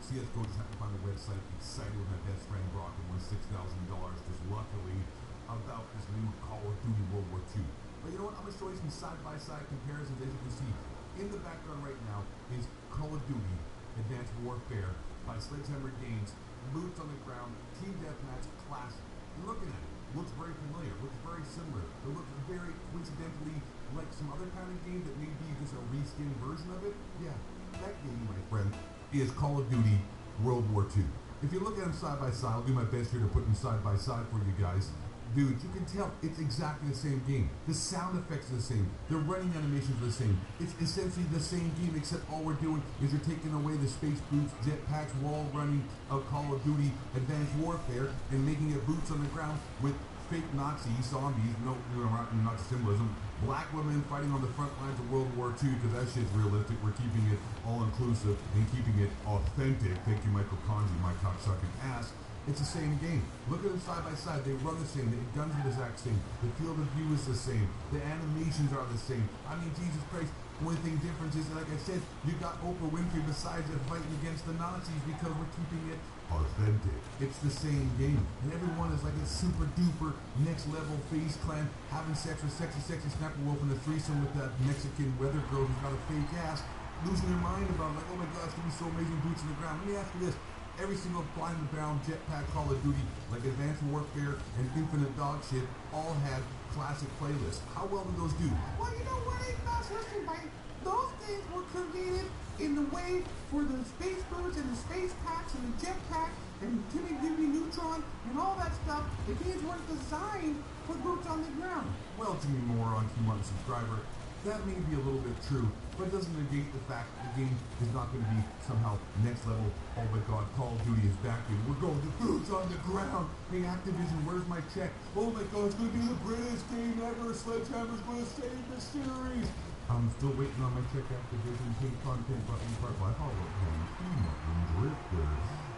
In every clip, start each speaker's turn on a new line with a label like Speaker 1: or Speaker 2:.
Speaker 1: CSGO just happened to find a website, excited with my best friend Brock, and won $6,000 just luckily about this new Call of Duty World War II. But you know what, I'm going to show you some side-by-side comparisons. As you can see, in the background right now is Call of Duty Advanced Warfare by Sledgehammer Games, boots on the ground, team deathmatch, classic. And looking at it, looks very familiar, looks very similar. It looks very coincidentally like some other kind of game that may be just a reskin version of it. Yeah, that game, my friend, is Call of Duty World War II. If you look at them side by side, I'll do my best here to put them side by side for you guys. Dude, you can tell it's exactly the same game. The sound effects are the same. The running animations are the same. It's essentially the same game, except all we're doing is you're taking away the space boots, jetpacks, wall running of Call of Duty Advanced Warfare and making it boots on the ground with fake Nazis, zombies, no Nazi symbolism, black women fighting on the front lines of World War II, because that shit's realistic. We're keeping it all-inclusive and keeping it authentic. Thank you, Michael Conji, my cocksucking ass. It's the same game. Look at them side by side. They run the same. The guns are the exact same. The field of view is the same. The animations are the same. I mean, Jesus Christ. One thing difference is, like I said, you got Oprah Winfrey besides it fighting against the Nazis because we're keeping it authentic. It's the same game. And everyone is like a super duper next level FaZe Clan having sex with sexy Snapper Wolf in a threesome with that Mexican weather girl who's got a fake ass, losing their mind about like, oh my God, it's gonna be so amazing, boots on the ground. Let me ask you this. Every single flying bound jetpack Call of Duty, like Advanced Warfare and Infinite Dog shit, all had classic playlists. How well do those do? Well, you know what, those things were created in the way for the space boots and the space packs and the jetpack and Jimmy Neutron and all that stuff. The games weren't designed for boots on the ground. Well, Jimmy Moron, 2 month subscriber, that may be a little bit true, but it doesn't negate the fact that the game is not going to be somehow next level. Oh my God, Call of Duty is back, dude. We're going to boots on the ground. Hey, Activision, where's my check? Oh my God, it's going to be the greatest game ever. Sledgehammer's going to save the series. I'm still waiting on my check, Activision. Hey, content button, part by Hollow Pen, Martin Drifter.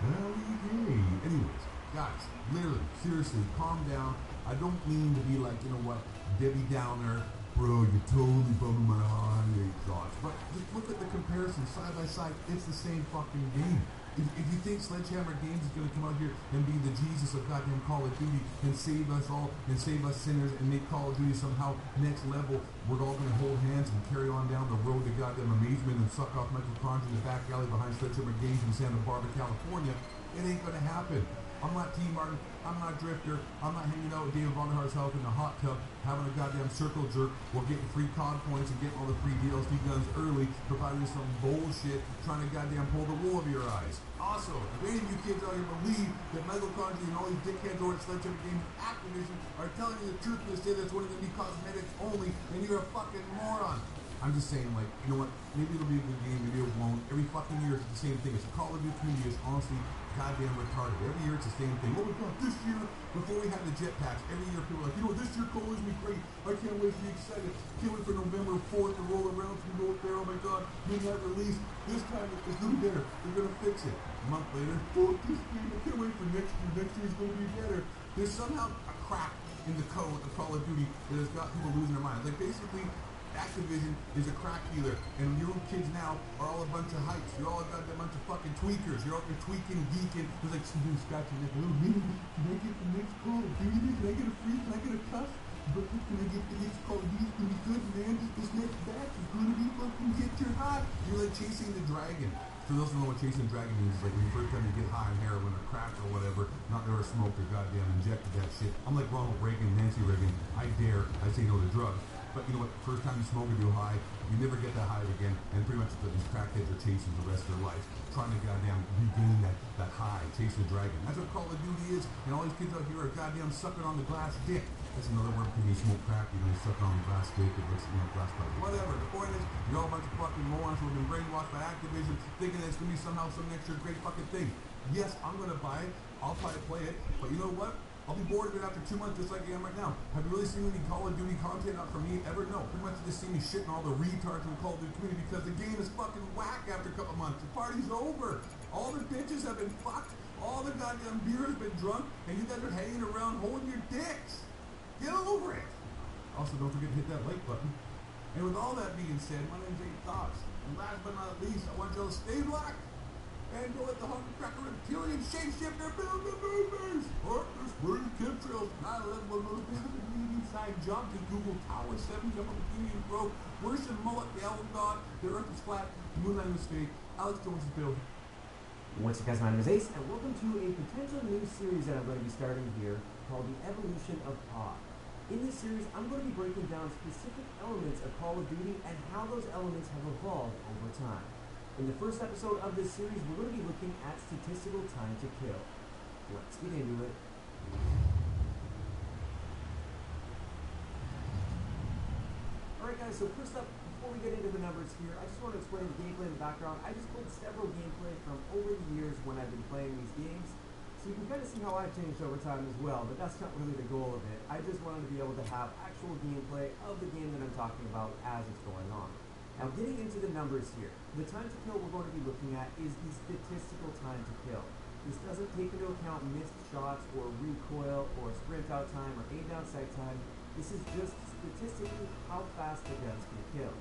Speaker 1: Okay. Anyways, guys, literally, seriously, calm down. I don't mean to be like, you know what, Debbie Downer. Bro, you're totally bumming my holiday thoughts. But just look at the comparison side by side. It's the same fucking game. If you think Sledgehammer Games is going to come out here and be the Jesus of goddamn Call of Duty and save us all and save us sinners and make Call of Duty somehow next level, we're all going to hold hands and carry on down the road to goddamn amazement and suck off Michael Conji in the back alley behind Sledgehammer Games in Santa Barbara, California, it ain't going to happen. I'm not T. Martin, I'm not Drifter, I'm not hanging out with David Vonderhaar's house in the hot tub, having a goddamn circle jerk, while getting free COD points and getting all the free DLC guns early, providing some bullshit, trying to goddamn pull the wool over your eyes. Also, if any of you kids out here believe that Michael Conji and all these dickheads over at Sledgehammer Games Activision are telling you the truth and they say that's only going to be cosmetics only, then you're a fucking moron. I'm just saying, like, you know what, maybe it'll be a good game, maybe it won't. Every fucking year it's the same thing. It's Call of Duty community is honestly goddamn retarded. Every year it's the same thing. Oh my God, this year, before we had the jetpacks, every year people are like, you know, this year Call is me great. I can't wait to be excited. Can't wait for November 4th to roll around to go up there. Oh my God, midnight release. This time it's going to be better. They're going to fix it. A month later, fuck this game. I can't wait for next year. Next year's going to be better. There's somehow a crack in the code of Call of Duty that has got people losing their minds. Like, basically, Activision is a crack dealer, and your kids now are all a bunch of hypes. You're all a goddamn bunch of fucking tweakers. You're out there tweaking, geeking. There's like something scratching their little mini. Can I get the next Call of Duty? Can I get a free? Can I get a cuff? But can I get the next Call of Duty? It's gonna be good, man. This next batch is gonna be fucking get your high. You're like chasing the dragon. For those who know what chasing the dragon means, like when the first time you get high on heroin or crack or whatever, not ever smoked or goddamn injected that shit. I'm like Ronald Reagan, Nancy Reagan. I dare. I say no to drugs. But you know what, first time you smoke or do high, you never get that high again, and pretty much these crackheads are chasing the rest of their life, trying to goddamn regain that high, chasing the dragon. That's what Call of Duty is, and all these kids out here are goddamn sucking on the glass dick. That's another word for you smoke crack, you're sucking on the glass dick, it looks, glass pipe. Whatever, the point is, you're all a bunch of fucking morons who have been brainwashed by Activision, thinking that it's going to be somehow some extra great fucking thing. Yes, I'm going to buy it, I'll try to play it, but you know what? I'll be bored of it after 2 months just like I am right now. Have you really seen any Call of Duty content out from me ever? No. Pretty much you just see me shitting all the retards in the Call of Duty community because the game is fucking whack after a couple months. The party's over. All the bitches have been fucked. All the goddamn beer has been drunk. And you guys are hanging around holding your dicks. Get over it. Also, don't forget to hit that like button. And with all that being said, my name's 8 Thoughts. And last but not least, I want y'all to stay black And go let the Hungry Cracker Reptilian Shapeshifter build the movies! Partner spring chemtrails, 9/11 was most rapid medium-sized jump to Google Tower 7 jump on the Canadian Grove, worse than Mullet, the Elven God, the Earth is flat, the moon landing was fake, Alex Jones is built.
Speaker 2: What's up guys, my name is Ace, and welcome to a potential new series that I'm going to be starting here called The Evolution of COD. In this series, I'm going to be breaking down specific elements of Call of Duty and how those elements have evolved over time. In the first episode of this series, we're going to be looking at statistical time to kill. Let's get into it. Alright guys, so first up, before we get into the numbers here, I just want to explain the gameplay in the background. I just pulled several gameplay from over the years when I've been playing these games, so you can kind of see how I've changed over time as well, but that's not really the goal of it. I just wanted to be able to have actual gameplay of the game that I'm talking about as it's going on. Now getting into the numbers here, the time to kill we're going to be looking at is the statistical time to kill. This doesn't take into account missed shots or recoil or sprint out time or aim down sight time. This is just statistically how fast the guns can kill.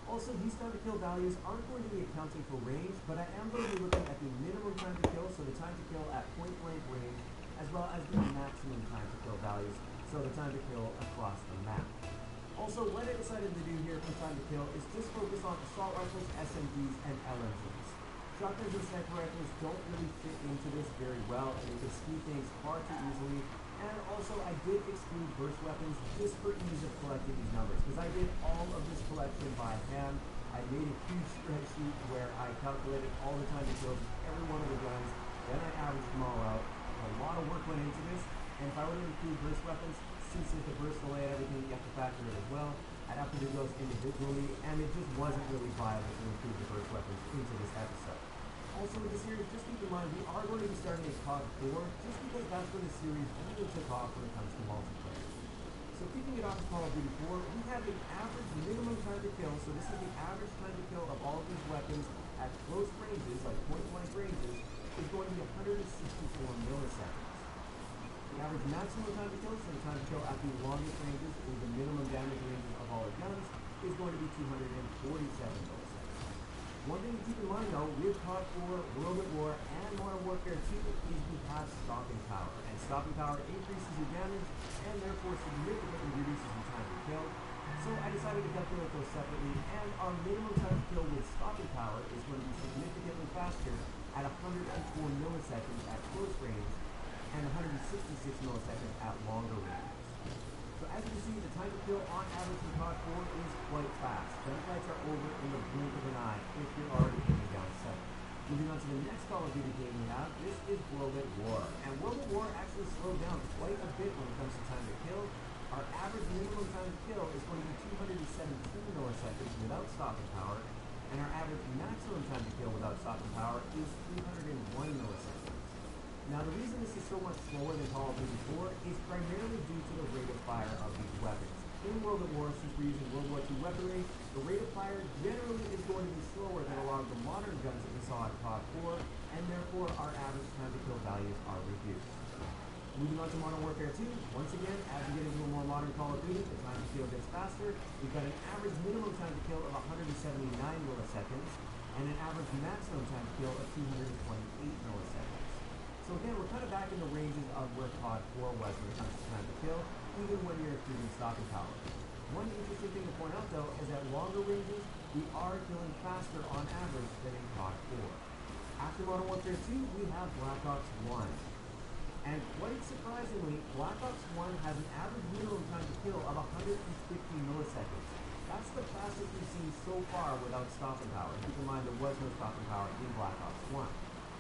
Speaker 2: Also, these time to kill values aren't going to be accounting for range, but I am going to be looking at the minimum time to kill, so the time to kill at point blank range, as well as the maximum time to kill values, so the time to kill across the map. Also, what I decided to do here for time to kill is just focus on assault rifles, SMGs, and LMGs. Shotguns and sniper rifles don't really fit into this very well, and you can speed things far too easily. And also, I did exclude burst weapons just for ease of collecting these numbers, because I did all of this collection by hand. I made a huge spreadsheet where I calculated all the time to kill every one of the guns, then I averaged them all out. A lot of work went into this, and if I were to include burst weapons, since there's the burst delay and everything, you have to factor it as well. I'd have to do those individually, and it just wasn't really viable to include the burst weapons into this episode. Also with the series, just keep in mind, we are going to be starting a COD 4, just because that's when the series really took off when it comes to multiplayer. So keeping it off of Call of Duty 4, we have an average minimum time to kill, so this is the average time to kill of all of these weapons at close ranges, like point-blank ranges, is going to be 164 milliseconds. The average maximum time to kill, so the time to kill at the longest ranges, or the minimum damage ranges of all the guns, is going to be 247 milliseconds. One thing to keep in mind though, with COD 4, World at War, and Modern Warfare 2, is we have stopping power. And stopping power increases your damage, and therefore significantly reduces your time to kill. So I decided to calculate those separately, and our minimum time to kill with stopping power is going to be significantly faster at 104 milliseconds at close range, and 166 milliseconds at longer range. So as you can see, the time to kill on average in COD 4 is quite fast. Gunfights are over in the blink of an eye if you're already aiming down sight. Moving on to the next Call of Duty game we have, this is World at War. And World at War actually slowed down quite a bit when it comes to time to kill. Our average minimum time to kill is going to be 217 milliseconds without stopping power, and our average maximum time to kill without stopping power is 301 milliseconds. Now the reason this is so much slower than Call of Duty 4 is primarily due to the rate of fire of these weapons. In World at War, since we're using World War II weaponry, the rate of fire generally is going to be slower than a lot of the modern guns that we saw in COD 4, and therefore our average time to kill values are reduced. Moving on to Modern Warfare 2, once again, as we get into a more modern Call of Duty, the time to kill gets faster. We've got an average minimum time to kill of 179 milliseconds, and an average maximum time to kill of 228 milliseconds. So again, we're kind of back in the ranges of where COD 4 was when it comes to time to kill, even when you're including stopping power. One interesting thing to point out though is at longer ranges, we are killing faster on average than in COD 4. After Modern Warfare 2, we have Black Ops 1. And quite surprisingly, Black Ops 1 has an average minimum time to kill of 150 milliseconds. That's the fastest we've seen so far without stopping power. Keep in mind there was no stopping power in Black Ops 1.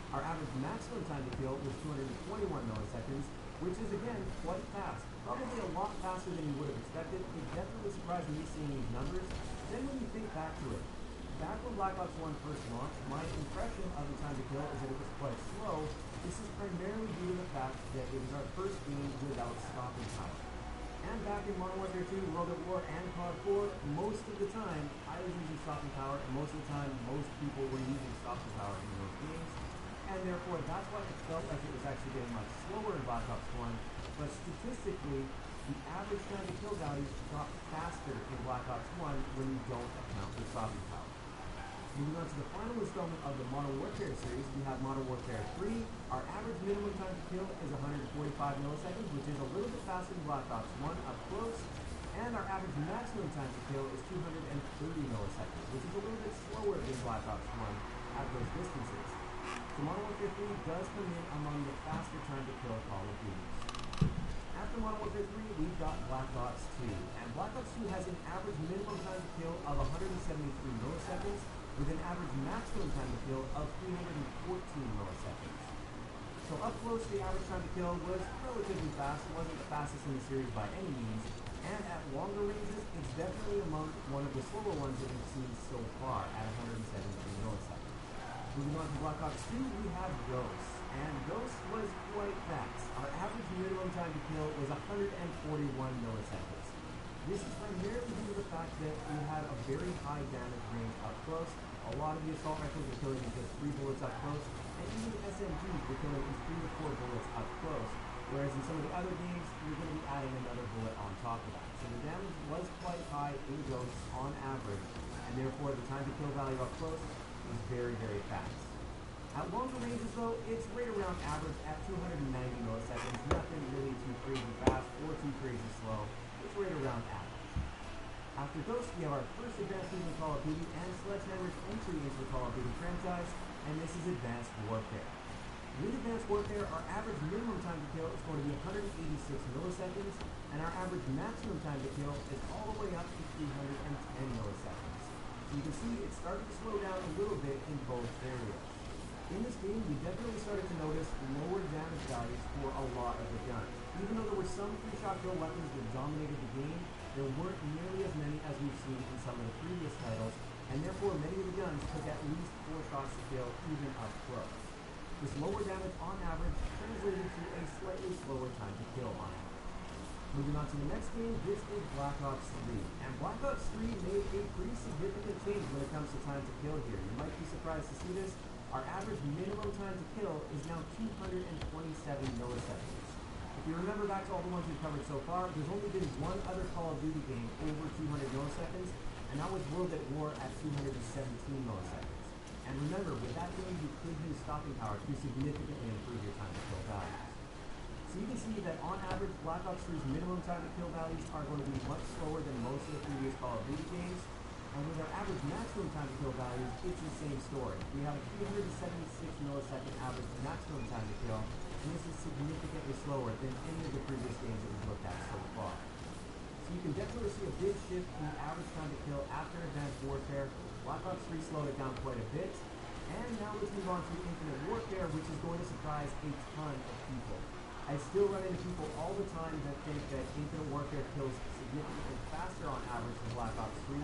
Speaker 2: Our average maximum time to kill was 221 milliseconds, which is again quite fast. Probably a lot faster than you would have expected. It definitely surprised me seeing these numbers. Then when you think back to it, back when Black Ops 1 first launched, my impression of the time to kill is that it was quite slow. This is primarily due to the fact that it was our first game without stopping power. And back in Modern Warfare 2, World at War, and COD 4, most of the time I was using stopping power, and most of the time most people were using stopping power in those games. And therefore, that's why it felt like it was actually getting much slower in Black Ops 1, but statistically, the average time to kill values drop faster in Black Ops 1 when you don't account for stopping power. Moving on to the final installment of the Modern Warfare series, we have Modern Warfare 3. Our average minimum time to kill is 145 milliseconds, which is a little bit faster than Black Ops 1 up close. And our average maximum time to kill is 230 milliseconds, which is a little bit slower than Black Ops 1 at those distances. So Modern Warfare 3 does come in among the faster time to kill Call of Duty. After Modern Warfare 3, we've got Black Ops 2. And Black Ops 2 has an average minimum time to kill of 173 milliseconds, with an average maximum time to kill of 314 milliseconds. So up close, the average time to kill was relatively fast. It wasn't the fastest in the series by any means. And at longer ranges, it's definitely among one of the slower ones that we've seen so far at 173 milliseconds. Moving on to Black Ops 2, we have Ghost. And Ghost was quite fast. Our average minimum time to kill was 141 milliseconds. This is primarily due to the fact that we had a very high damage range up close. A lot of the assault rifles were killing in just 3 bullets up close, and even the SMGs were killing in 3 to 4 bullets up close. Whereas in some of the other games, you're going to be adding another bullet on top of that. So the damage was quite high in Ghost on average, and therefore the time to kill value up close is very, very fast. At longer ranges though, it's right around average at 290 milliseconds. Nothing really too crazy fast or too crazy slow. It's right around average. After Ghost, we have our first advanced in Call of Duty and Sledgehammer's entry into the Call of Duty franchise, and this is Advanced Warfare. With Advanced Warfare, our average minimum time to kill is going to be 186 milliseconds, and our average maximum time to kill is all the way up to 310 milliseconds. So you can see it's starting to slow down a little bit in both areas. In this game, we definitely started to notice lower damage values for a lot of the guns. Even though there were some 3-shot kill weapons that dominated the game, there weren't nearly as many as we've seen in some of the previous titles, and therefore many of the guns took at least 4 shots to kill, even up close. This lower damage on average translated to a slightly slower time to kill on average. Moving on to the next game, this is Black Ops 3. And Black Ops 3 made a pretty significant change when it comes to time to kill here. You might be surprised to see this. Our average minimum time to kill is now 227 milliseconds. If you remember back to all the ones we've covered so far, there's only been one other Call of Duty game over 200 milliseconds, and that was World at War at 217 milliseconds. And remember, with that game, you could use stopping power to significantly improve your time to kill values. So you can see that on average, Black Ops 3's minimum time to kill values are going to be much slower than most of the previous Call of Duty games. And with our average maximum time to kill values, it's the same story. We have a 376 millisecond average maximum time to kill, and this is significantly slower than any of the previous games that we've looked at so far. So you can definitely see a big shift in the average time to kill after Advanced Warfare. Black Ops 3 slowed it down quite a bit. And now let's move on to Infinite Warfare, which is going to surprise a ton of people. I still run into people all the time that think that Infinite Warfare kills significantly faster on average than Black Ops 3.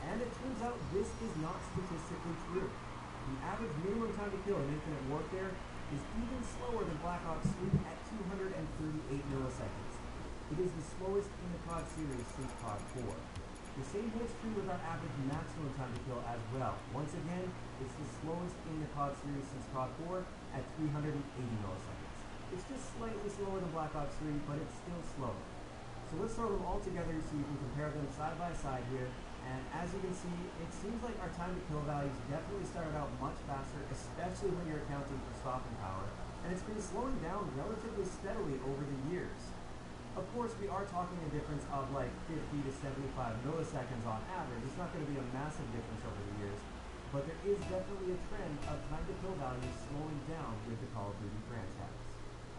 Speaker 2: And it turns out this is not statistically true. The average minimum time to kill in Infinite Warfare is even slower than Black Ops 3 at 238 milliseconds. It is the slowest in the COD series since COD 4. The same holds true with our average maximum time to kill as well. Once again, it's the slowest in the COD series since COD 4 at 380 milliseconds. It's just slightly slower than Black Ops 3, but it's still slower. So let's throw them all together so you can compare them side by side here. And as you can see, it seems like our time to kill values definitely started out much faster, especially when you're accounting for stopping power. And it's been slowing down relatively steadily over the years. Of course, we are talking a difference of like 50 to 75 milliseconds on average. It's not going to be a massive difference over the years, but there is definitely a trend of time to kill values slowing down with the Call of Duty franchise.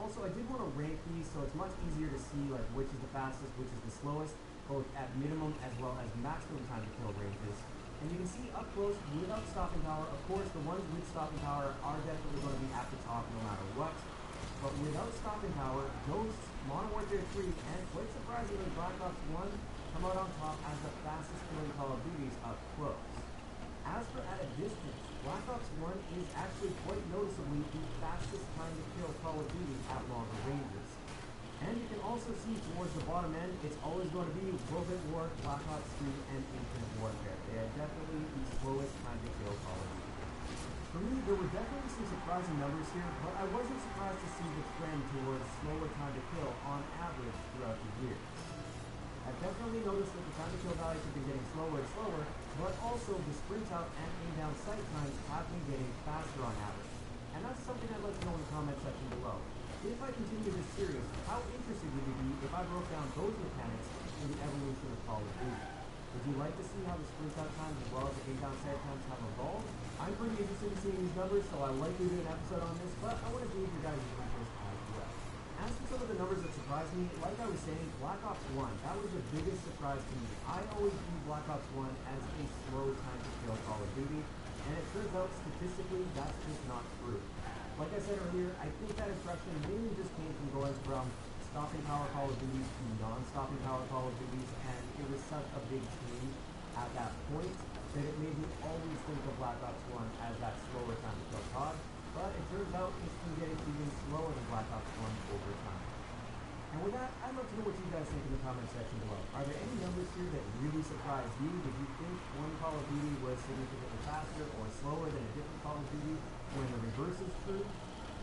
Speaker 2: Also, I did want to rank these so it's much easier to see like which is the fastest, which is the slowest, both at minimum as well as maximum time to kill ranges. And you can see up close without stopping power. Of course, the ones with stopping power are definitely going to be at the top no matter what. But without stopping power, Ghost, Modern Warfare 3, and quite surprisingly, Black Ops 1 come out on top as the fastest killing Call of Duties up close. As for at a distance, Black Ops 1 is actually quite noticeably the fastest time to kill Call of Duty at longer ranges. And you can also see towards the bottom end, it's always going to be World at War, Black Ops 3, and Infinite Warfare. They are definitely the slowest time to kill Call of Duty. For me, there were definitely some surprising numbers here, but I wasn't surprised to see the trend towards slower time to kill on average throughout the years. I've definitely noticed that the time to kill values have been getting slower and slower, but also the sprint out and aim down sight times have been getting faster on average. And that's something I'd like to know in the comment section below. If I continue this series, how interested would you be if I broke down those mechanics in the evolution of Call of Duty? Would you like to see how the sprint out times as well as the aim down sight times have evolved? I'm pretty interested in seeing these numbers, so I'll likely do an episode on this, but I want to gauge your guys' interest as well. As for some of the numbers that surprised me, like I was saying, Black Ops 1, that was the biggest surprise to me. I always view Black Ops 1 as a slow time to kill Call of Duty, and it turns out statistically that's just not true. Like I said earlier, I think that impression mainly just came from going from stopping power Call of Duties to non-stopping power Call of Duties, and it was such a big change at that point that it made me always think of Black Ops 1 as that slower time to kill COD, but it turns out it's been getting even slower than Black Ops 1 over time. And with that, I'd love to know what you guys think in the comment section below. Are there any numbers here that really surprised you? Did you think one Call of Duty was significantly faster or slower than a different Call of Duty when the reverse is true?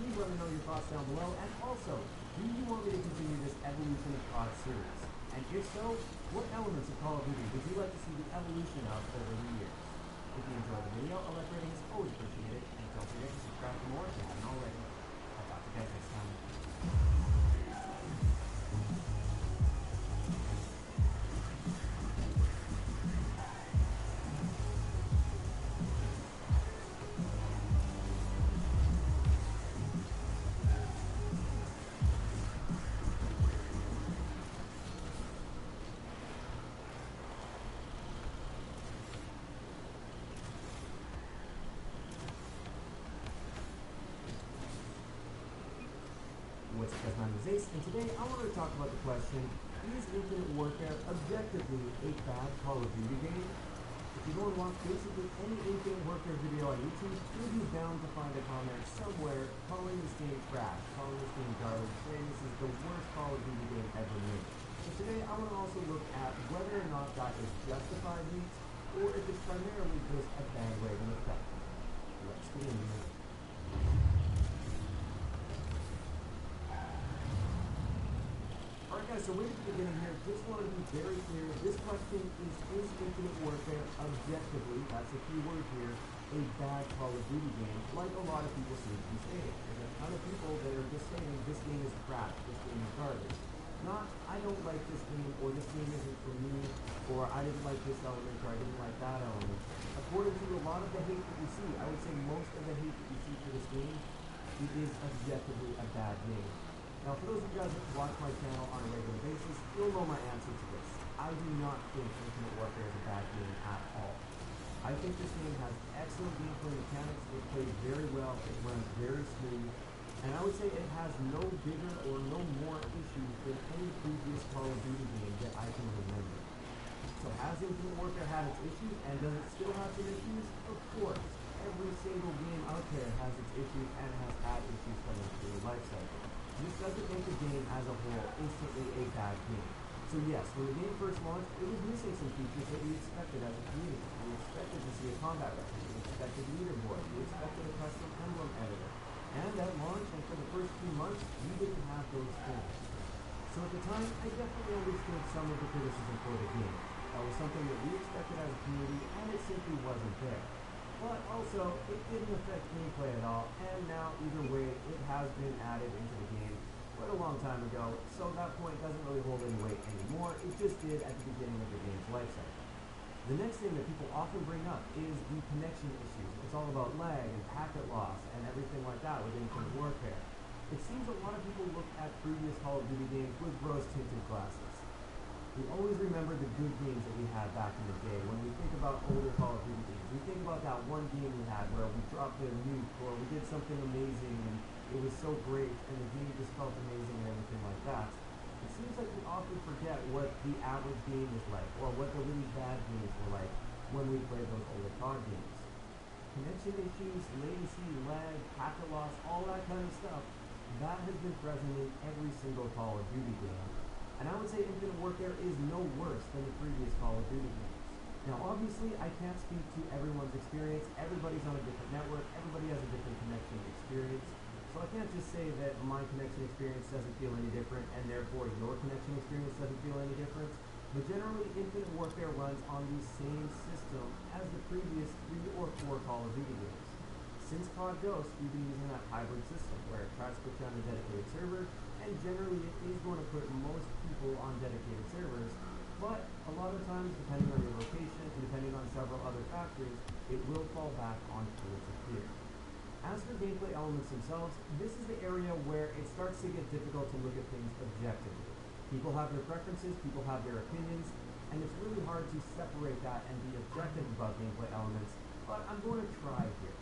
Speaker 2: Please let me know your thoughts down below. And also, do you want me to continue this evolution of COD series? And if so, what elements of Call of Duty would you like to see the evolution of over the years? If you enjoyed the video, a like rating is always appreciated. And don't forget to subscribe for more if you haven't already. I'll talk to you guys next time. What's up guys, my name is Ace, and today I wanted to talk about the question, is Infinite Warfare objectively a bad Call of Duty game? If you go and watch basically any Infinite Warfare video on YouTube, you'll be bound to find a comment somewhere calling this game trash, calling this game garbage, saying this is the worst Call of Duty game ever made. So today I want to also look at whether or not that is justified hate, or if it's primarily just a bandwagon effect. Let's get into it. So right at the beginning here, just want to be very clear, this question is Infinite Warfare objectively, that's a key word here, a bad Call of Duty game, like a lot of people seem to be saying. There's a ton of people that are just saying this game is crap, this game is garbage. Not, I don't like this game, or this game isn't for me, or I didn't like this element, or I didn't like that element. According to a lot of the hate that you see, I would say most of the hate that you see for this game, it is objectively a bad game. Now, for those of you guys that watch my channel on a regular basis, you'll know my answer to this. I do not think Infinite Warfare is a bad game at all. I think this game has excellent gameplay mechanics, it plays very well, it runs very smooth, and I would say it has no bigger or no more issues than any previous Call of Duty game that I can remember. So has Infinite Warfare had its issues, and does it still have some issues? Of course. Every single game out there has its issues and has had issues coming through the life cycle. This doesn't make the game as a whole instantly a bad game. So yes, when the game first launched, it was missing some features that we expected as a community. We expected to see a combat record, we expected a leaderboard, we expected a custom emblem editor. And at launch, and for the first few months, we didn't have those things. So at the time, I definitely understood some of the criticism for the game. That was something that we expected as a community, and it simply wasn't there. But also, it didn't affect gameplay at all, and now, either way, it has been added into the game quite a long time ago, so that point doesn't really hold any weight anymore. It just did at the beginning of the game's life cycle. The next thing that people often bring up is the connection issues. It's all about lag and packet loss and everything like that with Infinite Warfare. It seems a lot of people look at previous Call of Duty games with rose-tinted glasses. We always remember the good games that we had back in the day. When we think about older Call of Duty games, we think about that one game we had where we dropped a nuke or we did something amazing and it was so great and the game just felt amazing and everything like that. It seems like we often forget what the average game is like or what the really bad games were like when we played those older COD games. Connection issues, latency, lag, packet loss, all that kind of stuff, that has been present in every single Call of Duty game. And I would say Infinite Warfare is no worse than the previous Call of Duty games. Now obviously I can't speak to everyone's experience, everybody's on a different network, everybody has a different connection experience, so I can't just say that my connection experience doesn't feel any different and therefore your connection experience doesn't feel any different. But generally, Infinite Warfare runs on the same system as the previous 3 or 4 Call of Duty games. Since COD Ghost, we've been using that hybrid system where it tries to put you on a dedicated server, and generally it is going to put most people on dedicated servers, but a lot of times, depending on your location and depending on several other factors, it will fall back on peer to peer. As for gameplay elements themselves, this is the area where it starts to get difficult to look at things objectively. People have their preferences, people have their opinions, and it's really hard to separate that and be objective about gameplay elements, but I'm going to try here.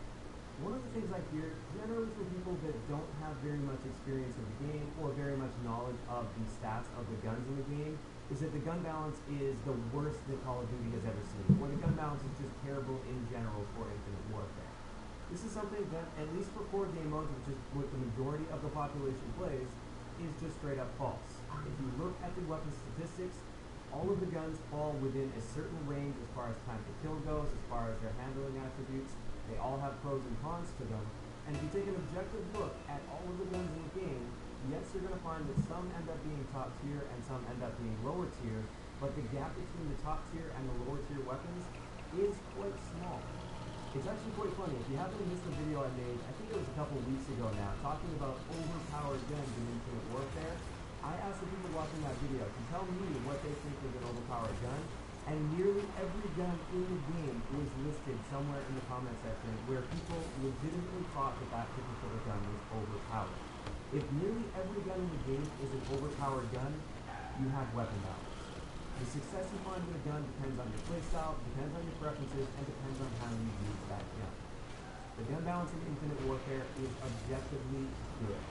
Speaker 2: One of the things I hear, generally from people that don't have very much experience in the game or very much knowledge of the stats of the guns in the game, is that the gun balance is the worst that Call of Duty has ever seen, or the gun balance is just terrible in general for Infinite Warfare. This is something that, at least for core game modes, which is what the majority of the population plays, is just straight up false. If you look at the weapon statistics, all of the guns fall within a certain range as far as time to kill goes, as far as their handling attributes. They all have pros and cons to them. And if you take an objective look at all of the guns in the game, yes, you're going to find that some end up being top tier and some end up being lower tier, but the gap between the top tier and the lower tier weapons is quite small. It's actually quite funny. If you happen to miss the video I made, I think it was a couple weeks ago now, talking about overpowered guns in Infinite Warfare, I asked the people watching that video to tell me what they think is an overpowered gun, and nearly every gun in the game was listed somewhere in the comment section where people legitimately thought that that particular gun was overpowered. If nearly every gun in the game is an overpowered gun, you have weapon balance. The success you find with a gun depends on your playstyle, depends on your preferences, and depends on how you use that gun. The gun balance in Infinite Warfare is objectively good.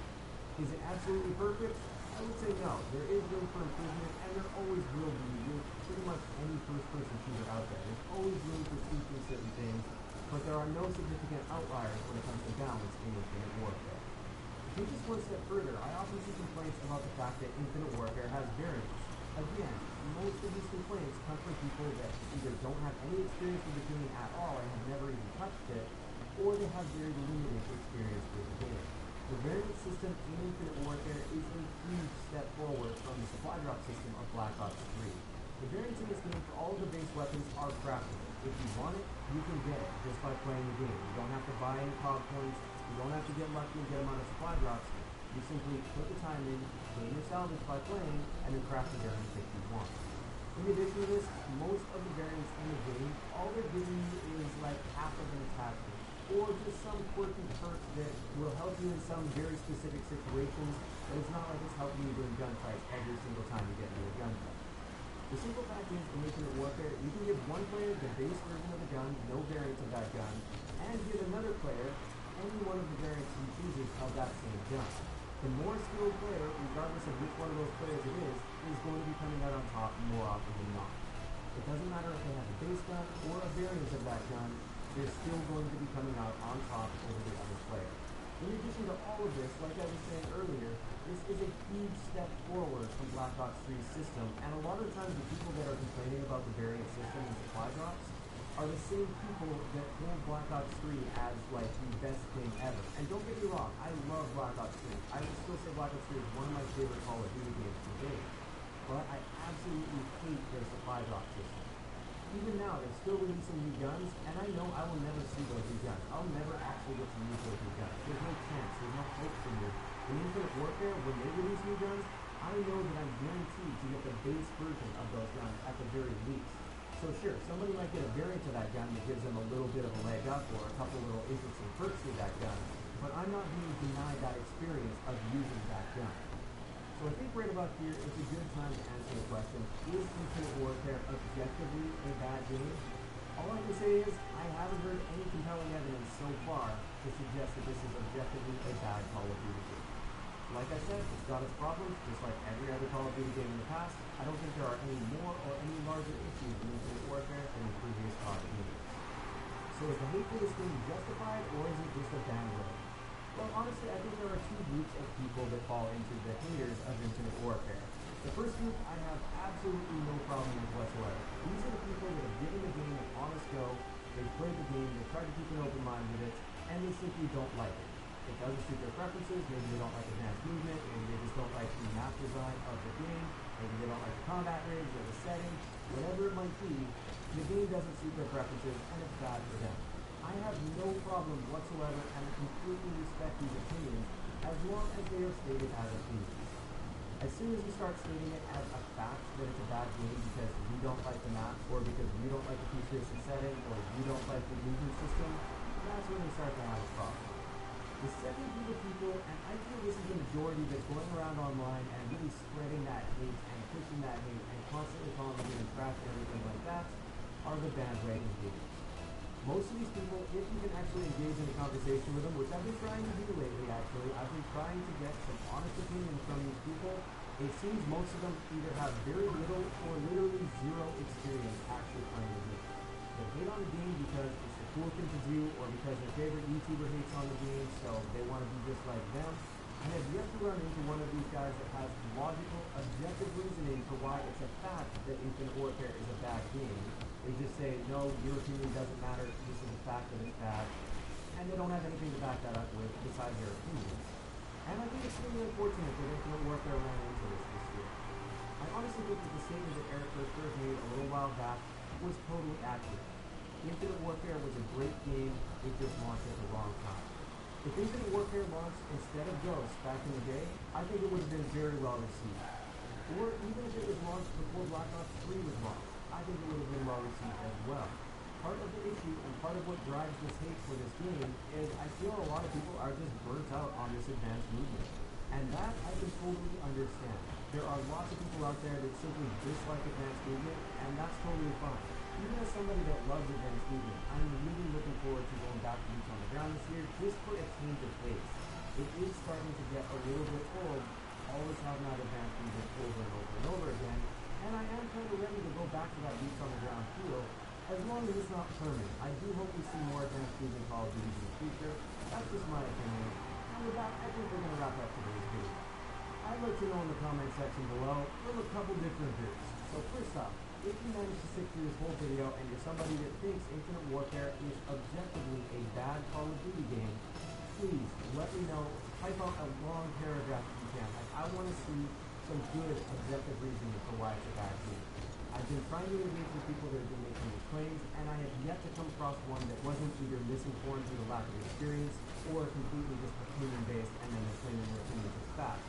Speaker 2: Is it absolutely perfect? I would say no. There is room for improvement, and there always will be with pretty much any first-person shooter out there. There's always room for tweaking certain things, but there are no significant outliers when it comes to balance in Infinite Warfare. To take this one step further, I often see complaints about the fact that Infinite Warfare has variants. Again, most of these complaints come from people that either don't have any experience with the game at all and have never even touched it, or they have very limited experience with the game. The variant system in Infinite Warfare is a huge step forward from the supply drop system of Black Ops 3. The variants in this game for all of the base weapons are craftable. If you want it, you can get it just by playing the game. You don't have to buy any COG points, you don't have to get lucky and get them on a supply drops. You simply put the time in, gain your salvage by playing, and then craft the variant if you want. In addition to this, most of the variants in the game, all they're giving you is like half of an attachment, or just some quirky perks that will help you in some very specific situations, but it's not like it's helping you during gunfights every single time you get into a gunfight. The simple fact is, in Infinite Warfare, you can give one player the base version of the gun, no variants of that gun, and give another player any one of the variants he chooses of that same gun. The more skilled player, regardless of which one of those players it is going to be coming out on top more often than not. It doesn't matter if they have a base gun or a variant of that gun, they're still going to be coming out on top over the other player. In addition to all of this, like I was saying earlier, this is a huge step forward from Black Ops 3's system, and a lot of times the people that are complaining about the variant system and supply drops are the same people that hold Black Ops 3 as like the best thing ever. And don't get me wrong, I love Black Ops 3. I would still say Black Ops 3 is one of my favorite Call of Duty games to date. But I absolutely hate their supply drop system. Even now, they're still releasing new guns, and I know I will never see those new guns. I'll never actually get to use those new guns. There's no chance, there's no hope for me. In Infinite Warfare, when they release new guns, I know that I'm guaranteed to get the base version of those guns at the very least. So sure, somebody might get a variant of that gun that gives them a little bit of a leg up or a couple little interesting perks with that gun, but I'm not being denied that experience of using that gun. So I think right about here, it's a good time to answer the question, is Infinite Warfare objectively a bad game? All I can say is, I haven't heard any compelling evidence so far to suggest that this is objectively a bad Call of Duty game. Like I said, it's got its problems, just like every other Call of Duty game in the past. I don't think there are any more or any larger issues in Infinite Warfare than in previous Call of Duty. So is the hate for this game justified, or is it just a bandwagon? Well, honestly, I think there are two groups of people that fall into the haters of Infinite Warfare. The first group I have absolutely no problem with whatsoever. These are the people that have given the game an honest go, they've played the game, they've tried to keep an open mind with it, and they simply don't like it. It doesn't suit their preferences, maybe they don't like advanced movement, maybe they just don't like the map design of the game, Maybe they don't like the combat range or the setting, whatever it might be, the game doesn't suit their preferences and it's bad for them. I have no problem whatsoever and I completely respect these opinions as long as they are stated as opinions. As soon as you start stating it as a fact that it's a bad game because you don't like the map or because you don't like the futuristic setting or you don't like the movement system, that's when we start to have a problem. The second group of people, and I feel this is the majority that's going around online and really spreading that hate and pushing that hate and constantly calling the game trash and everything like that, are the bandwagon haters. Most of these people, if you can actually engage in a conversation with them, which I've been trying to do lately actually, I've been trying to get some honest opinions from these people. It seems most of them either have very little or literally zero experience actually playing the game. They hate on the game because it's the cool thing to do or because their favorite YouTuber hates on the game, so they want to be just like them. I have yet to run into one of these guys that has logical, objective reasoning for why it's a fact that Infinite Warfare is a bad game. They just say, no, your opinion doesn't matter, this is a fact that it's bad, and they don't have anything to back that up with besides their opinions. And I think it's really unfortunate that Infinite Warfare ran into this year. I honestly think that the statement that Eric Berger made a little while back was totally accurate. Infinite Warfare was a great game, it just launched at the wrong time. If Infinite Warfare launched instead of Ghost back in the day, I think it would have been very well received. Or even if it was launched before Black Ops 3 was launched, I think it would have been well received as well. Part of the issue and part of what drives this hate for this game is I feel a lot of people are just burnt out on this advanced movement. And that I can totally understand. There are lots of people out there that simply dislike advanced movement, and that's totally fine. Even as somebody that loves advanced movement, I'm really looking forward to going back to boots on the ground this year just for a change of pace. It is starting to get a little bit old, always having that advanced movement over and over and over again, and I am kind of ready to go back to that boots on the ground feel, as long as it's not permanent. I do hope we see more advanced movement Call of Duty in the future. That's just my opinion. And with that, I think we're going to wrap up today's video. I'd like to know in the comment section below from a couple different views. So first off, if you manage to sit through this whole video and you're somebody that thinks Infinite Warfare is objectively a bad Call of Duty game, please let me know. Type out a long paragraph if you can. I want to see some good objective reasoning for why it's a bad game. I've been trying to engage with people that have been making these claims, and I have yet to come across one that wasn't either misinformed due to lack of experience or completely just opinion-based and then they're claiming their opinions as fact.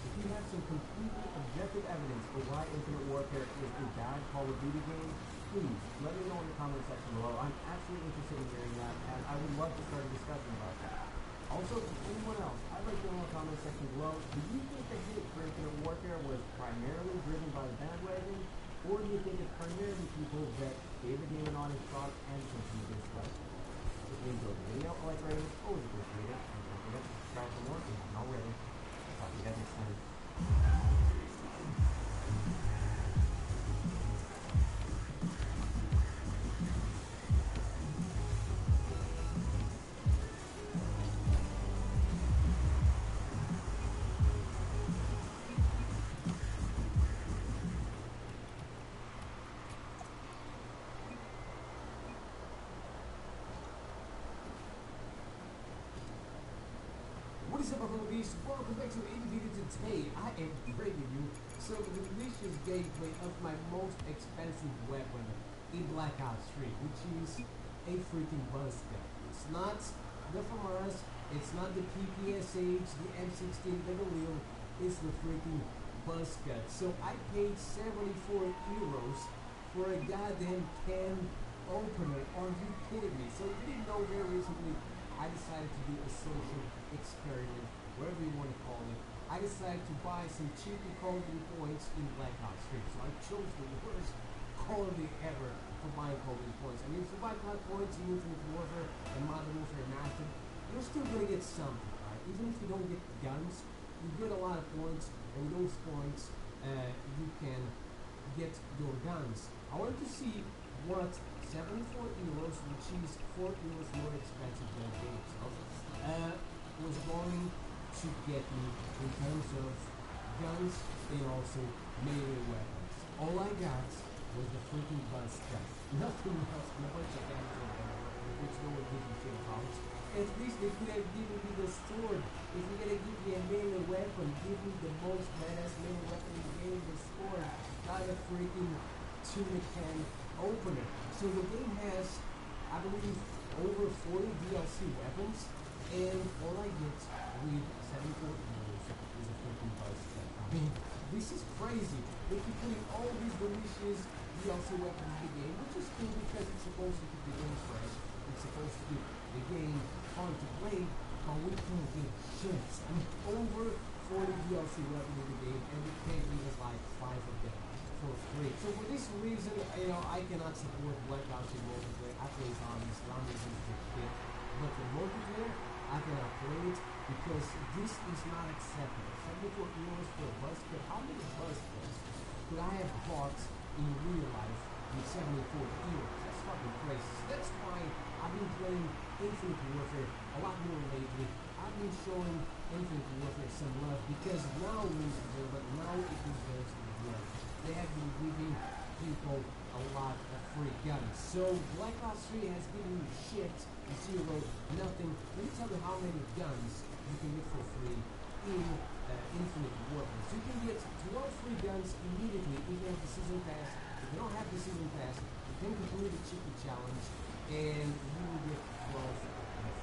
Speaker 2: If you have some completely objective evidence for why Infinite Warfare is a bad Call of Duty game, please let me know in the comment section below. I'm actually interested in hearing that, and I would love to start a discussion about that. Also, if anyone else, I'd like to know in the comment section below, do you think the hate for Infinite Warfare was primarily driven by the bandwagon, or do you think it's primarily people that gave the game an honest shot and simply disliked it? If you enjoyed the video, a like rating, always appreciate it, and don't forget to subscribe for more if you haven't already. Talk to you guys next time.
Speaker 3: What is up, my fellow beasts? Welcome back to AV Video. Today I am bringing you some delicious gameplay of my most expensive weapon in Black Ops 3, which is a freaking buzz gun. It's not the FAMAS, it's not the PPSH, the M16, the Galil, it's the freaking buzz gun. So I paid 74 euros for a goddamn can opener. Are you kidding me? So you didn't know very recently I decided to do a social experiment, whatever you want to call it. I decided to buy some cheap Call of Duty points in Black Ops 3. So I chose the worst Call of Duty ever for buying Call of Duty points. I mean, if you buy Call of Duty points in Infinite Warfare and Modern Warfare Master, you're still going to get something, right? Even if you don't get guns, you get a lot of points, and with those points, you can get your guns. I wanted to see what 74 euros, which is 4 euros more expensive than games, was going to get me in terms of guns and also melee weapons. All I got was the freaking buzz gun. Nothing else, no bunch of guns or which no one gives a shit about. At least they could have given me the sword. If you're gonna give me a melee weapon, give me the most badass melee weapon in the game, the sword, not a freaking tuna can opener. So the game has, I believe, over 40 DLC weapons, and all I get with 74 euros is a freaking buzz cut. I mean, this is crazy. They keep putting all these delicious DLC weapons in the game, which is cool because it's supposed to keep the game fresh. It's supposed to keep the game fun to play, but we can't get shit. I mean, over 40 DLC weapons in the game, and we can't give us like 5 of them for free. So for this reason, I cannot support Black Ops in multiplayer. I play zombies. Zombies is the shit. But the multiplayer, I cannot play it because this is not acceptable. 74 euros for a buzz cut. How many buzz cuts could I have bought in real life with 74 euros? That's fucking crazy. So that's why I've been playing Infinite Warfare a lot more lately. I've been showing Infinite Warfare some love because now it deserves to be done. They have been giving people a lot of free guns. So Black Ops 3 has given you shit, zero, nothing. Let me tell you how many guns you can get for free in Infinite Warfare. So you can get 12 free guns immediately if you have the Season Pass. If you don't have the Season Pass, you can complete the Chicken Challenge and you will get 12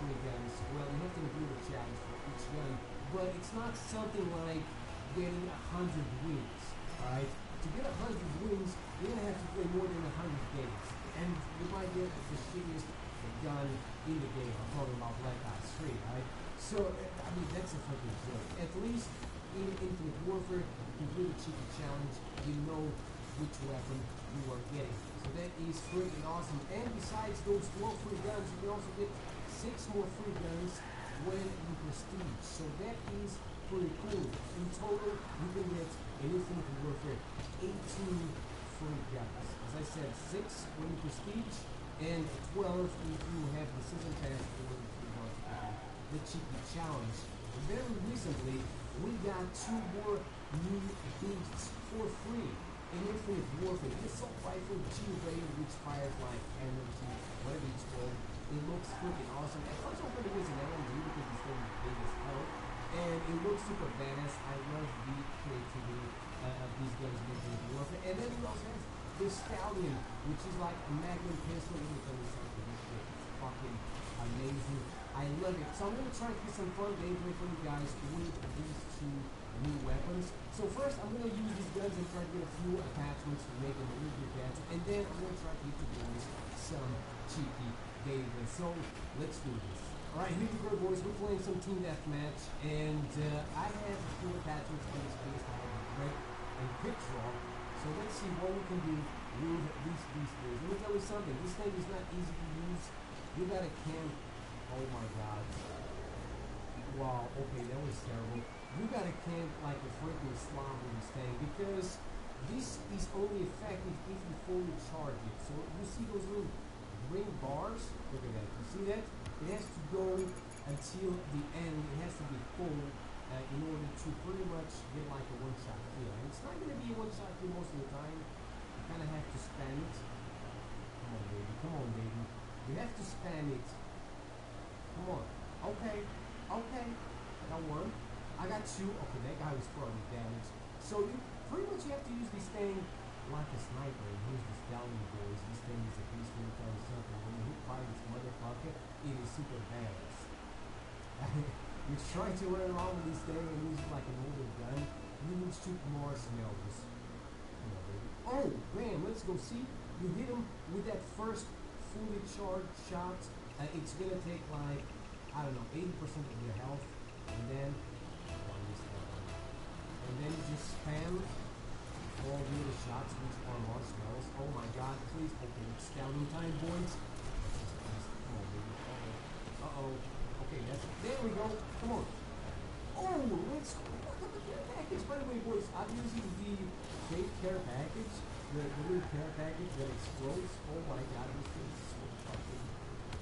Speaker 3: free guns. Well, you have to complete the challenge for each gun, but it's not something like getting 100 wins, alright? To get 100 wins, you're gonna have to play more than 100 games, and you might get the shittiest gun in the game. I'm talking about Black Ops 3, right? So, I mean, that's a fucking joke. At least in Infinite Warfare, you complete the Chicken Challenge, you know which weapon you are getting. So that is freaking awesome. And besides those 12 free guns, you can also get 6 more free guns when you prestige. So that is pretty cool. In total, you can get in Infinite Warfare 18 free guns. As I said, 6 when you prestige, and 12 if you have the Season Pass or if you want to do the Cheeky Challenge. Very recently, we got 2 more new beasts for free in Infinite Warfare. The Assault Rifle G-Ray, which fires like energy, whatever it's called. It looks freaking awesome. At first I thought it was an LMG because it's very big as hell. And it looks super badass. I love the creativity of these guns in Infinite Warfare. And then we also have the Stallion, which is like a Magnum pistol. Let me tell you something. This shit is fucking amazing. I love it. So I'm going to try to get some fun gameplay for you guys with these 2 new weapons. So first I'm going to use these guns and try to get a few attachments to make them a little bit better. And then I'm going to try to get you boys some cheeky gameplay. So let's do this. Alright, here we go, boys. We're playing some team deathmatch, and I have a few attachments on this piece. I have a grip and quick draw. So let's see what we can do with these boys. Let me tell you something. This thing is not easy to use. You gotta camp. Oh my god. Wow, okay, that was terrible. You gotta camp like a freaking slob with this thing, because this is only effective if you fully charge it. So you see those little green bars? Look at that. You see that? It has to go until the end. It has to be full in order to pretty much get like a one-shot kill. And it's not going to be a one-shot kill most of the time. You kind of have to spam it. Come on, baby. Come on, baby. You have to spam it. Come on. Okay. Okay. I got 1. I got 2. Okay, that guy was probably damaged. So you pretty much have to use this thing like a sniper. And here's the Stallion, boys. This thing is a beast. Let me tell you something. When you fire this motherfucker, it is super badass. You try to run around with this thing and use it like an older gun, you will shoot marshmallows. Come on, baby. Oh, bam, let's go. See, you hit him with that first fully charged shot. It's gonna take like, I don't know, 80% of your health, and then you just spam all the other shots which are marshmallows. Oh my god, please. Okay, it's Stallion time, boys. Come on, baby. Uh-oh. Okay, there we go. Come on. Oh, let's look at the care package. By the way, boys, I'm using the fake care package, the little care package that explodes. Oh my god, this thing is so fucking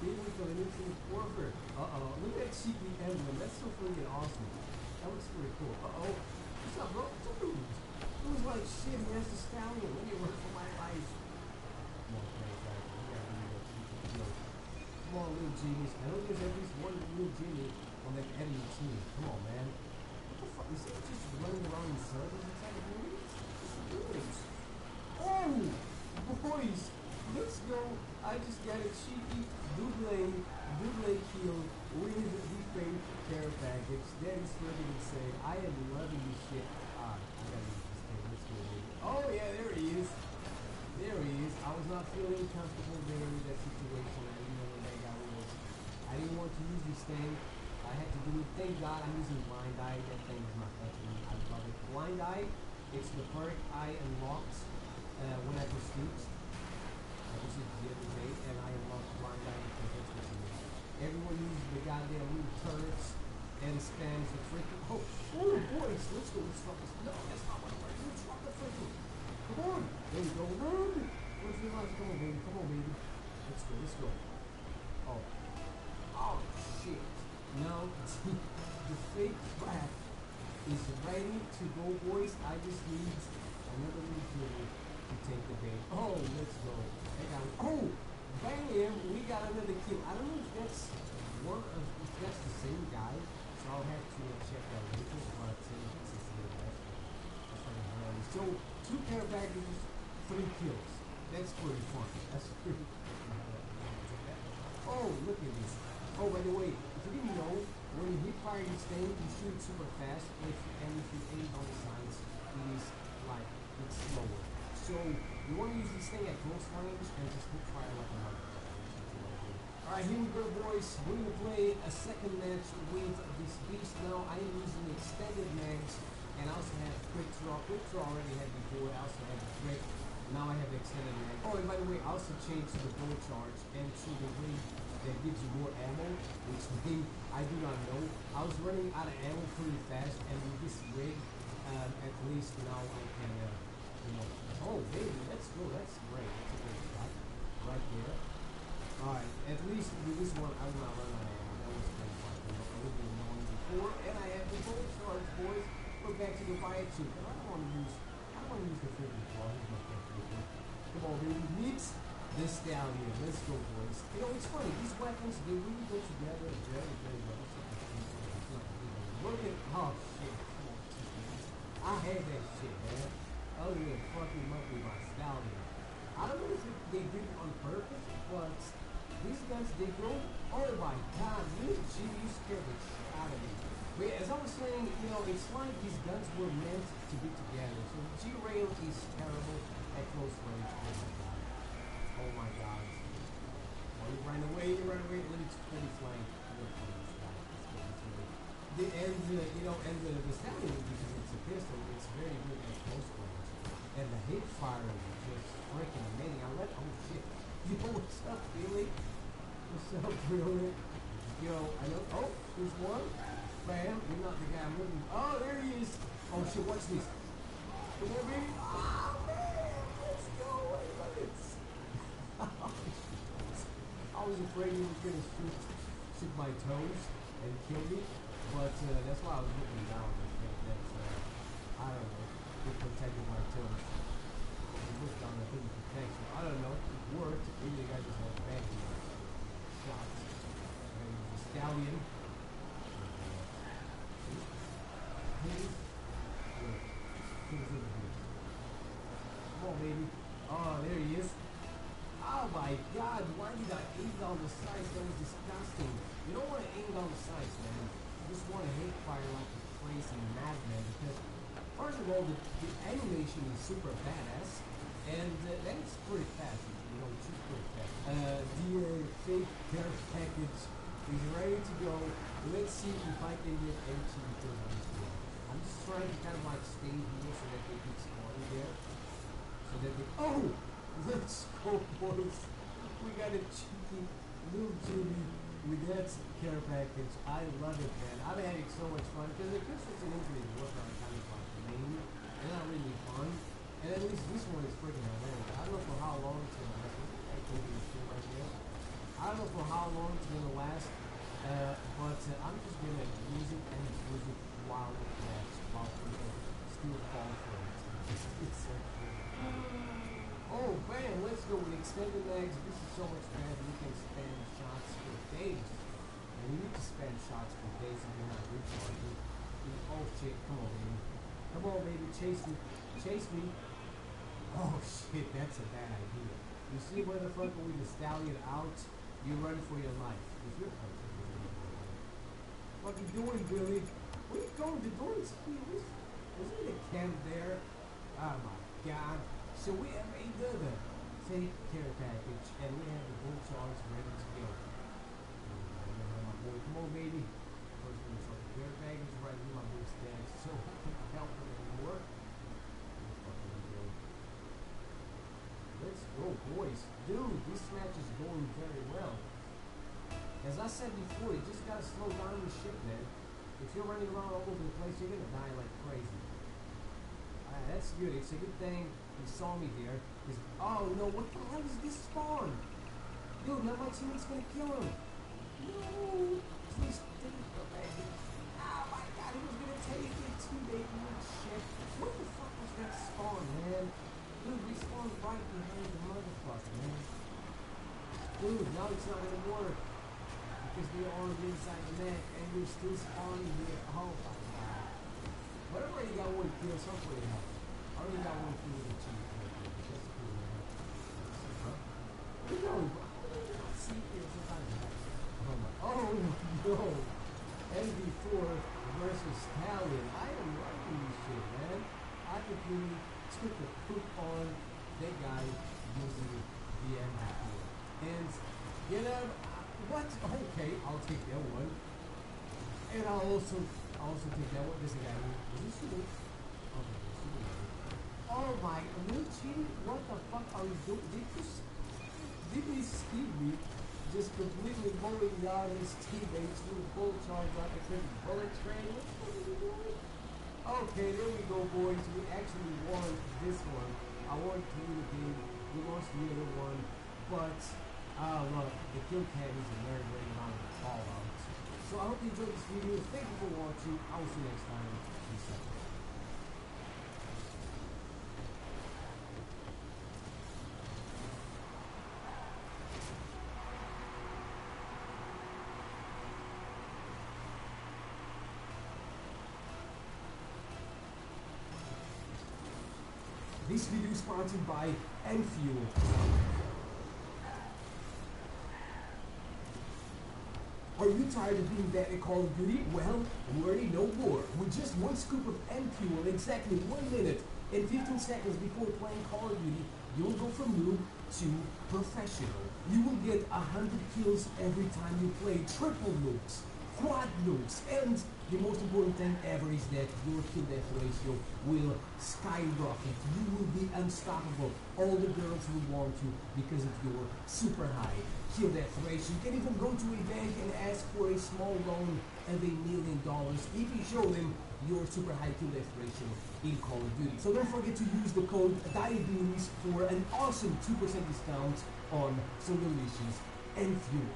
Speaker 3: big with the Infinite Warfare. Uh-oh, look at that cheeky emblem. That's so freaking awesome. That looks pretty cool. Uh-oh. What's up, bro? Dude. It was like, shit, he has the Stallion. Let me run for my life. Come on, care package. You gotta do that cheeky kill. Come Come on, little genies. I know there's at least one little genie on that enemy team. Come on, man. What the fuck? Is he just running around in circles inside the building? What's he doing? Oh, boys, let's go. I just got a cheeky double kill with the fake care package. That is freaking insane. I am loving this shit. I gotta use this thing. Let's go. Oh, yeah, there he is. There he is. I was not feeling comfortable there in that situation. I didn't know where that guy was. I didn't want to use this thing. I had to do it. Thank God I'm using Blind Eye. That thing is not touching me. I love it. Blind Eye, it's the perk I unlocked when I prestiged. I prestiged the other day, and I unlocked Blind Eye because that's what you need. Everyone uses the goddamn little turrets and spams the freaking. Oh, boys, let's go. Let's drop this. No, that's not what I'm wearing. Let's drop the freaking. Come on. There we go. Run. Where's the last? Come on, baby. Come on, baby. Let's go. Let's go. Oh. Oh, shit. No, the fake trap is ready to go, boys. I just need another little killer to take the bait. Oh, let's go. Oh, bam! We got another kill. I don't know if that's if that's the same guy, so I'll have to check that later. But it's the same guy. So 2 care packages, 3 kills. That's pretty fun. That's pretty. Oh, look at this. Oh, by the way, if you didn't know, when you hit fire this thing, you shoot super fast, and if you aim on the sides, it is like, it's slower. So, you want to use this thing at close range, and just hit fire like a mother. Alright, here we go, boys. We're going to play a second match with this beast now. I am using extended mags, and I also have quick draw. Quick draw I already had before. I also have the trick. Now I have the extended mag. Oh, and by the way, I also changed to the bow charge and to the ring that gives you more ammo, which maybe I do not know. I was running out of ammo pretty fast, and with this rig, at least now I can, oh baby, let's go, that's great, that's a great shot, right there. Alright, at least with this one, I will not run out of ammo, that was kind of fun, I would be annoying before, and I have the bow charge, boys. We're back to the fire chip, and I don't want to use the freaking claw, he's not that freaking. Come on, baby, meet the stallion. Let's go, boys. You know, it's funny. These weapons, they really go together very, very well. Look at, oh, shit. I had that shit, man. Oh, yeah, fucking up with my stallion. I don't know if they did it on purpose, but these guns, they go, oh my god, you scared the shit out of me. But as I was saying, you know, it's like these guns were meant to be together. So the G-Rail is terrible at close range. Oh my god. Oh, you ran away, Let me flank. The stallion, because it's a pistol, it's very good at close range. And the hip fire is just freaking amazing. Oh shit. Yo, what's up, Billy? What's up, Billy? Yo, I know, oh, there's one. Bam, you're not the guy I'm looking for. Oh, there he is. Oh shit, watch this. Come on, baby. Oh, man, let's go. I was afraid he was going to shoot my toes and kill me, but that's why I was looking down. I think that's, I don't know, it protected my toes. I looked down, I think it protects me. I don't know, it worked. Maybe the guy just had bad shots. And the stallion. Come on, baby. Oh, there he is. Oh my god, why did I aim down the sights? That was disgusting. You don't want to aim down the sights, man. You just want to hit fire like a crazy madman because, first of all, the animation is super badass, and then it's pretty fast. You know, it's just pretty fast. The fake care package is ready to go. Let's see if I can get anything to this one. I'm just trying to kind of like stay here so that they can spawn there. So that they. Oh! Let's go, boys. We got a cheeky little Jimmy with that care package. I love it, man. I'm having so much fun because the pistols and infinite warfare are kind of like lame. They're not really fun. And at least this one is freaking hilarious. I don't know for how long it's gonna last. I can't do this shit right here. I don't know for how long it's gonna last. But I'm just gonna use it and use it while it lasts. While people still fall for it. It's so cool. Oh, bam, let's go with extended legs. This is so much better. You can spend shots for days. And you need to spend shots for days if you're not recharging. Oh shit, come on, baby. Come on, baby, chase me. Chase me. Oh shit, that's a bad idea. You see, motherfucker, with the stallion out, you run for your life. If you're what you doing, Billy? Where you going? The door is here. Wasn't the camp there? Oh my god. So we have another take care package, and we have the bull charge ready to go. My boy, come on, baby. First, we're going to start the care package right here. My boy's dead, so I can't help him anymore. Let's go, boys. Dude, this match is going very well. As I said before, you just gotta slow down the shit, man. If you're running around all over the place, you're gonna die like crazy. Alright, that's good. It's a good thing you saw me there. Oh no, what the hell is this spawn? Dude, now my teammate's gonna kill him. No! Please take it baby. Oh my god, he was gonna take it. Teammate, shit. What the fuck was that spawn, man? Dude, we spawned right behind the motherfucker, man. Dude, now it's not gonna work. Because they're already inside the net and you're still spawning here. Oh my god. But I already got one kill, so I'm pretty happy. I already got one kill with the cheat. That's cool, man. Where you going, bro? See here sometimes. Oh no! MV4 versus Stallion. I am liking this shit, man. I completely took the poop on that guy using the MV4. And, you know, what? Okay, I'll take that one. And I'll also take that one. This guy, is this shooting? Okay, shooting. Oh my, cheating? What the fuck are you doing? Did he see me just completely mowing down his teammates with a bull charge like a freaking bullet train? What are you doing? Okay, there we go, boys. We actually won this one. I won community. We lost the other one, but look, the kill cam is a very, very long call out. So I hope you enjoyed this video. Thank you for watching. I will see you next time. Peace out. This video is sponsored by Enfuel. Are you tired of being bad at Call of Duty? Well, worry no more. With just one scoop of Enfuel, exactly 1 minute and 15 seconds before playing Call of Duty, you'll go from noob to professional. You will get 100 kills every time you play, triple nukes, quad nukes, and the most important thing ever is that your kill death ratio will skyrocket. You will be unstoppable. All the girls will want you because of your super high kill death ratio. You can even go to a bank and ask for a small loan of $1 million if you show them your super high kill death ratio in Call of Duty. So don't forget to use the code DIABETES for an awesome 2% discount on some delicious Enfuel.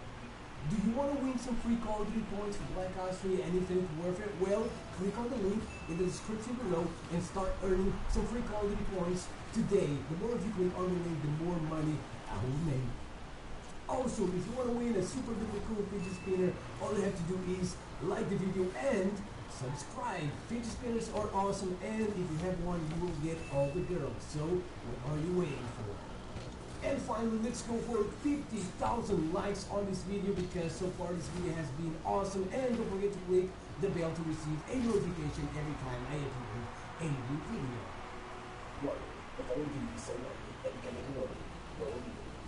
Speaker 3: Do you want to win some free Call of Duty points for Black Ops 3 and Infinite Warfare? Well, click on the link in the description below and start earning some free Call of Duty points today. The more of you click on the link, the more money I will make. Also, if you want to win a super duper cool fidget spinner, all you have to do is like the video and subscribe. Fidget spinners are awesome, and if you have one, you will get all the girls. So, what are you waiting for? And finally, let's go for 50,000 likes on this video because so far this video has been awesome. And don't forget to click the bell to receive a notification every time I upload a new video.
Speaker 4: Well, the phone can be so long that you can make a world.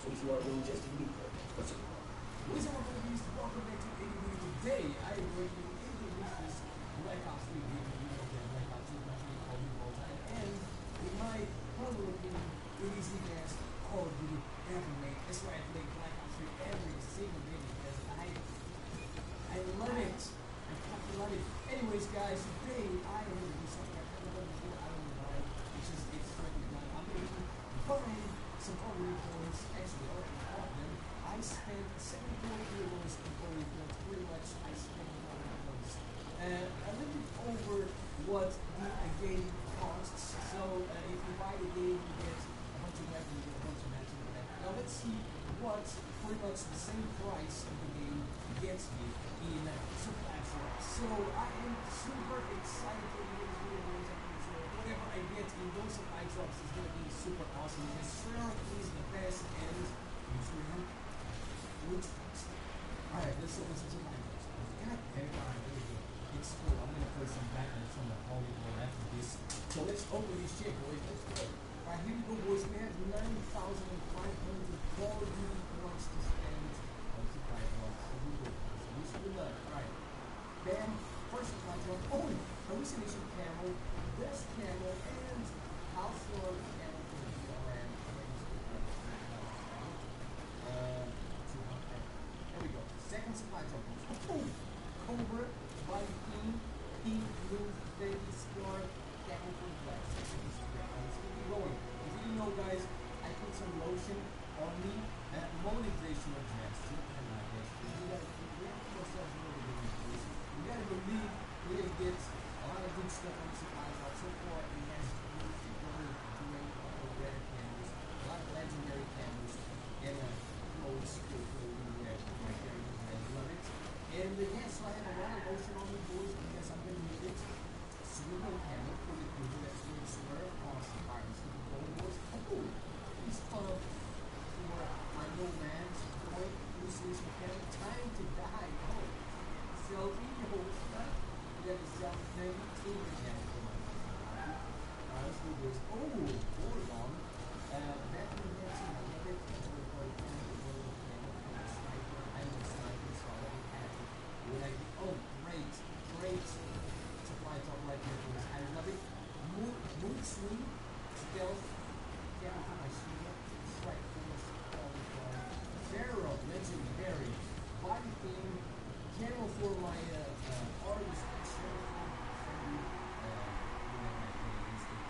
Speaker 4: So if you are really just a week, what's it called?
Speaker 3: What is up, everybody? Welcome back to a new video. Today, I am bringing you a delicious Black Ops 3 game. You know that Black Ops 3 is actually called you all time. And in my humble opinion, it is the best Call of Duty ever made. That's why I play Black Ops 3 every single day because I love it. I fucking love it. Anyways, guys, today I am going to do something I've never done before. I don't know why. It's just, it's freaking fun. I'm going to find some Call of Duty points. Actually, all of them. I spent 74 euros in Call of Duty points. Pretty much, I spent a lot of points. A little bit over what the game costs. So, if you buy the game, you get a bunch of weapons, you get a bunch of matches. Now let's see but pretty much the same price of the game gets me in supply drop. So I am super excited for these videos. Whatever I get in those supply drops is going to be super awesome. The shrimp is the best, and which alright, let's open some supply drops. God damn it, alright, there we go. It's cool. I'm going to play some Batman from the volleyball after this. So let's open this shit, boys. Let's go. Alright, here we go, boys. We have 9,500 Call of Duty points to spend on supply drops. So we go. So we should be luck. Alright. Bam. First supply drop. Oh, hallucination camo, best camo, and household camo for the DRM. There we go. Second supply drop. Oh, Cobra, body theme, pink, blue, baby scar, camo for the black. Let's keep going. If you didn't know, guys, I put some lotion on me. Motivational gesture. We have to ourselves a little bit of this. We gotta believe we're gonna get a lot of good stuff on the supply drop. So far, it has really doing a lot of rare camos, a lot of legendary camos, and old school rare right there. I love it. And yeah, so I have a lot of lotion on me, boys, because I'm gonna need it. Swivel camo for the people that's doing swear awesome. Alright, let's keep going, boys. Oh, he's for my no man's boy, Lucius McCann, time to die. Oh, selfie, hold stuff. We got the selfie thing, team mechanic. Alright, let's do this. Oh, hold on. Batman Hanson, I love it. I'm a sniper, so I already have it. Oh, great supply top right here, boys. I love it. Mood swing, stealth, down for my shield, strike force, Pharaoh, legendary, body theme, camo for my artist,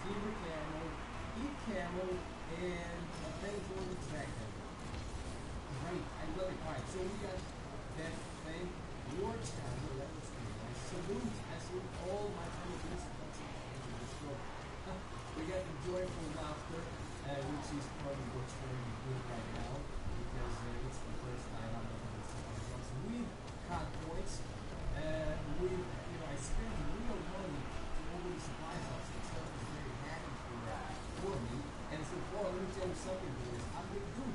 Speaker 3: Teamer camo, heat camo, and a thing for the dragon. Great, I love it. Alright, so we got that thing, war channel, that was good. I salute all my friends. We got the joyful laughter, which is probably what's very good right now, because it's the first night I'm looking at supply drops with card points. I spent real money to over the supply drops, and stuff is very happy for me. And so far, let me tell you something, boys. I'm going to do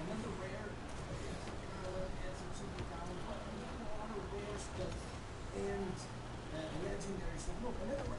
Speaker 3: another rare, add some super down, but a lot of rare stuff, and legendary stuff. Look, another